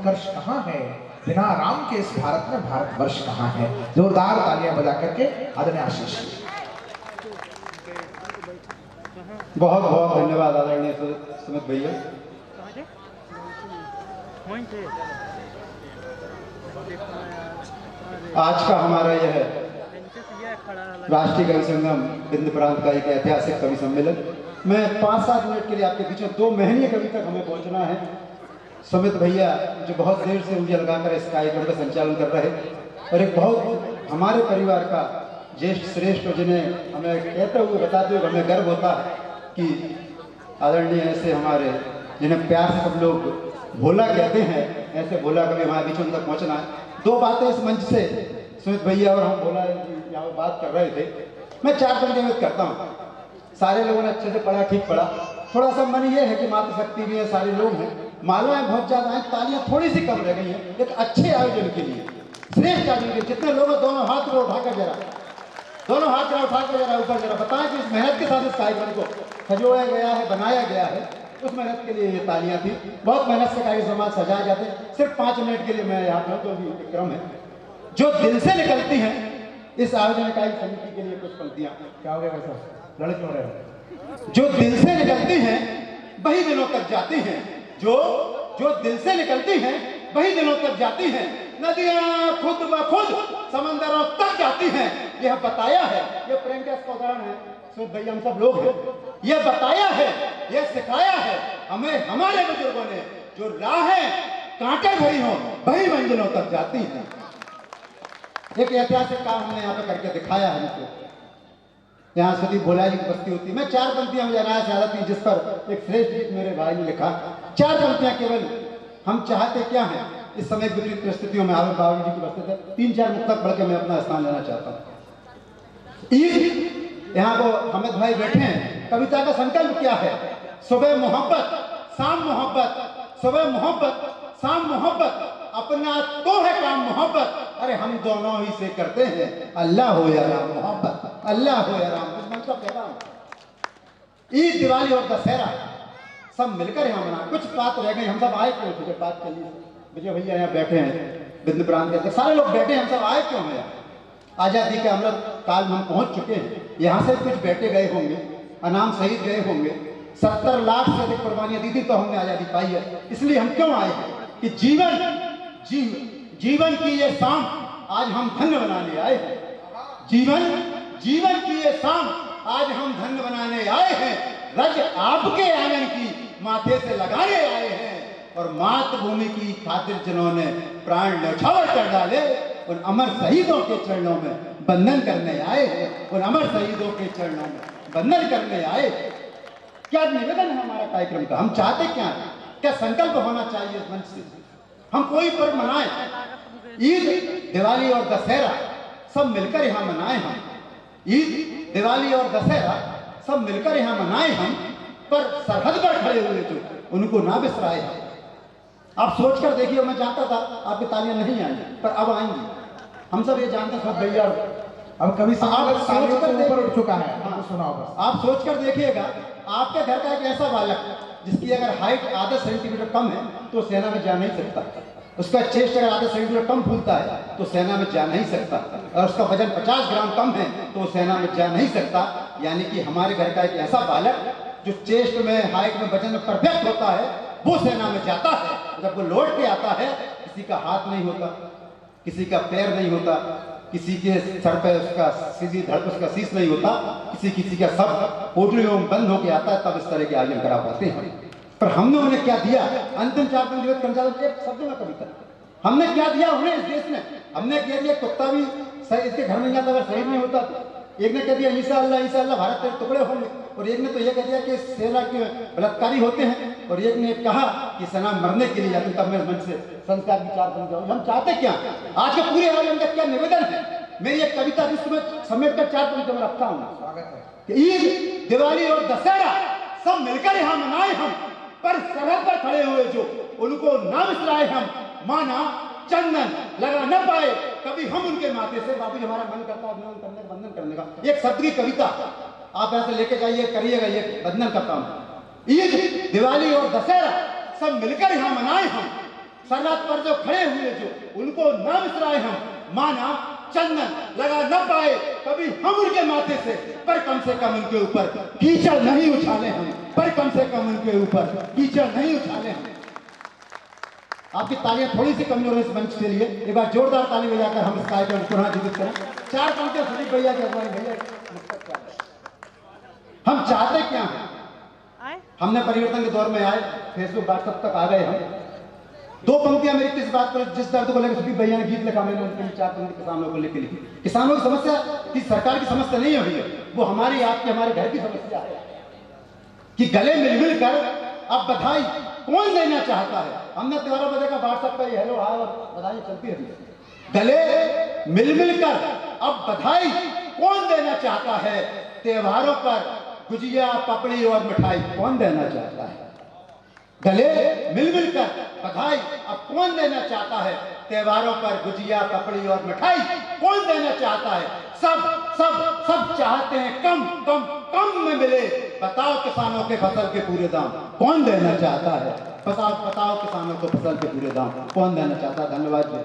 उत्कर्ष कहाँ है, बिना राम के इस भारत में भारतवर्ष कहाँ है। जोरदार तालियां बजा करके आदरणीय आशीष। बहुत बहुत धन्यवाद आदरणीय सुमित भैया। आज का हमारा यह राष्ट्रीय कवि संगम बिंद प्रांत का एक ऐतिहासिक कवि सम्मेलन, मैं 5-7 मिनट के लिए आपके बीच में 2 महीने कवि तक हमें पहुंचना है। सुमित भैया जो बहुत देर से ऊर्जा लगाकर इस कार्यक्रम का संचालन कर रहे और एक बहुत हमारे परिवार का ज्येष्ठ श्रेष्ठ, जिन्हें हमें कहते हुए बताते हुए हमें गर्व होता है कि आदरणीय ऐसे हमारे जिन्हें प्यार से सब लोग भोला कहते हैं, ऐसे भोला कवि हमारे बीच में तक पहुँचना है। 2 बातें इस मंच से सुमित भैया और हम भोला यहाँ बात कर रहे थे, मैं 4 पंक्ति में करता हूँ। सारे लोगों ने अच्छे से पढ़ा, ठीक पढ़ा। थोड़ा सा मन ये है कि मातृशक्ति भी है, सारे लोग हैं, मालाएं बहुत ज़्यादा हैं, तालियां थोड़ी सी कम रह गई हैं एक अच्छे आयोजन के लिए, श्रेष्ठ आयोजन के लिए। जितने लोग दोनों हाथ को उठाकर जरा, दोनों हाथ उठाकर जरा ऊपर जरा बताएं कि इस मेहनत के साथ इस कार्यक्रम को सजोया गया है, बनाया गया है, उस मेहनत के लिए ये तालियां थी। बहुत मेहनत से कार्यक्रम सजाए जाते हैं। सिर्फ 5 मिनट के लिए मैं यहाँ पर, जो भी क्रम है जो दिल से निकलती हैं, इस आयोजन कार्य समिति के लिए कुछ पंक्तियां। क्या हो गया वैसा, लड़ क्यों रहे हो? जो दिल से निकलती हैं वही दिलों तक जाती हैं, जो दिल से निकलती हैं वही दिलों तक जाती हैं। नदियां खुद ब खुद समंदरों तक जाती हैं। यह बताया है, यह प्रेम का उदाहरण है सुमित भैया, हम सब लोग हैं। यह बताया है, यह सिखाया है हमें हमारे बुजुर्गों ने, जो राहें कांटे भरी हो वही मंजिलों तक जाती हैं। एक ऐतिहासिक काम हमने यहाँ पे करके दिखाया है हमको। यहाँ सुदीप भोला जी की बस्ती होती है। मैं 4 पंक्तियां मुझे अनायास याद आती, जिस पर एक श्रेष्ठ गीत मेरे भाई ने लिखा। 4 पंक्तियां केवल। हम चाहते क्या हैं इस समय विपरीत परिस्थितियों में, आवे बाबू जी की बस्ती है, 3-4 मुक्तक पढ़ के मैं अपना स्थान लेना चाहता हूँ। ईद, यहाँ को हमिद भाई बैठे हैं। कविता का संकल्प क्या है? सुबह मोहब्बत शाम मोहब्बत, सुबह मोहब्बत शाम मोहब्बत, अपना तो है काम मोहब्बत, अरे हम दोनों ही से करते हैं, अल्लाह हो या राम मोहब्बत, अल्लाह हो या राम। इस मंच का पैगाम, ईद, दिवाली और दशहरा सब मिलकर यहाँ मना। कुछ बात रह गई, हम सब आए क्यों? तुझे बात कर ली विजय भैया यहाँ बैठे हैं, बिंद प्रांत के सारे लोग बैठे हैं, हम सब आए क्यों हैं? आजादी के अमृत काल में हम पहुंच चुके हैं। यहाँ से कुछ बैठे गए होंगे, अनाम शहीद गए होंगे, 70 लाख से अधिक कुर्बानियां दी थी तो हमने आजादी पाई है। इसलिए हम क्यों आए हैं कि जीवन की ये शाम आज हम धन्य बनाने आए हैं। जीवन की ये शाम आज हम धन्य बनाने आए हैं। रज आपके आंगन की माथे से लगाने आए हैं, और मातृभूमि की खातिर जिन्होंने प्राण न्यौछावर कर डाले, उन अमर शहीदों के चरणों में बंधन करने आए हैं। उन अमर शहीदों के चरणों में बंधन करने आए। क्या निवेदन है हमारा कार्यक्रम का? हम चाहते क्या है? क्या संकल्प होना चाहिए इस मंच से? हम कोई पर्व मनाएं, ईद, दिवाली और दशहरा सब मिलकर यहाँ मनाएं। हम ईद, दिवाली और दशहरा सब मिलकर यहाँ मनाएं हम, पर सरहद पर खड़े हुए जो उनको ना बिसराए हम। आप सोच कर देखिए, मैं जानता था आपकी तालियां नहीं आई, पर अब आएंगी। हम सब ये जानते सब भैया, अब कभी आप सोच कर ऊपर उठ चुका है। हाँ, सुनाओ बस। आप सोच कर देखिएगा, आपके घर का एक ऐसा बालक जिसकी अगर हाइट आधा सेंटीमीटर कम है तो सेना में जा नहीं सकता, उसका चेस्ट अगर आधा सेंटीमीटर कम फूलता है तो सेना में जा नहीं सकता, और उसका वजन 50 ग्राम कम है तो सेना में जा नहीं सकता। यानी कि हमारे घर का एक ऐसा बालक जो चेस्ट में, हाइट में, वजन में परफेक्ट होता है, वो सेना में जाता है। जब वो लौट के आता है, किसी का हाथ नहीं होता, किसी का पैर नहीं होता, किसी के सर पे उसका सीधी धड़ पे उसका शीश नहीं होता, किसी का सब पोटलियों में बंद होके आता है, तब इस तरह के आयोजन करा पाते हैं। पर हमने उन्हें क्या दिया? अंतिम 4 पंक्ति शब्द में कविता, हमने क्या दिया उन्हें इस देश में? हमने कह दिया कुत्ता भी सही इसके घर में जाता अगर शहीद नहीं होता तो। एक ने कह दिया ईसा अल्लाह भारत के टुकड़े होंगे, और एक ने तो यह कह दिया कि सेना के बलात्कारी होते हैं, और एक ने कहा कि सेना मरने के लिए जाते। तब मैं मंच से संस्कार की 4 बन जाऊँ। हम चाहते क्या? आज के पूरे आयोजन का क्या निवेदन है? मेरी एक कविता जिसको मैं समेट कर 4 पंक्तियों में रखता हूँ। ईद, दिवाली और दशहरा सब मिलकर यहाँ मनाए हम, पर सरहद पर खड़े हुए जो उनको ना बिसराए हम। माना चंदन लगा न पाए कभी हम उनके माथे से। बाबू हमारा मन करता है अभिनंदन करने का, बंधन करने का। एक शब्द की कविता आप ऐसे लेके जाइए, करिएगा, ये बंधन का काम। ईद, दिवाली और दशहरा सब मिलकर यहाँ मनाए हम, सरहद पर जो खड़े हुए जो उनको न बिसराए हम, माना चंदन लगा न पाए कभी हम उनके माथे से, पर कम से कम उनके ऊपर कीचड़ नहीं उछाले हम, पर कम से कम उनके ऊपर कीचड़ नहीं उछाले हम। आपकी तालियां थोड़ी सी कमजोर है इस मंच के लिए, एक बार जोरदार ताली बजाकर हम इस कार्यक्रम को पुनः जीवित करें। 4 पंक्तियां सुदीप भैया की अगुवाई भैया। हम चाहते क्या हैं? हमने परिवर्तन के दौर में आए, फेसबुक व्हाट्सएप तक आ गए हम। 2 पंक्तियां मेरी किस बात पर, जिस दर्द को लेकर सुदीप भैया ने गीत लिखा, मैंने उनके लिए 4 पंक्ति किसानों को लेकर लिखी। किसानों की समस्या की सरकार की समस्या नहीं है भैया, वो हमारी आपकी हमारे घर की समस्या है कि गले मिल मिल कर अब बधाई कौन देना चाहता है। हमने त्योहारों पर देखा व्हाट्सएप पर हेलो हाय और बधाई चलती रहती है। गले मिल मिल कर अब बधाई कौन देना चाहता है, त्योहारों पर गुजिया पपड़ी और मिठाई कौन देना चाहता है। गले मिल मिल कर बधाई अब कौन देना चाहता है, त्योहारों पर गुजिया पपड़ी और मिठाई कौन देना चाहता है। सब सब सब चाहते हैं कम कम कम में मिले, बताओ किसानों के फसल के पूरे दाम कौन देना चाहता है। बताओ बताओ किसानों को फसल के पूरे दाम कौन देना चाहता है। धन्यवाद जी।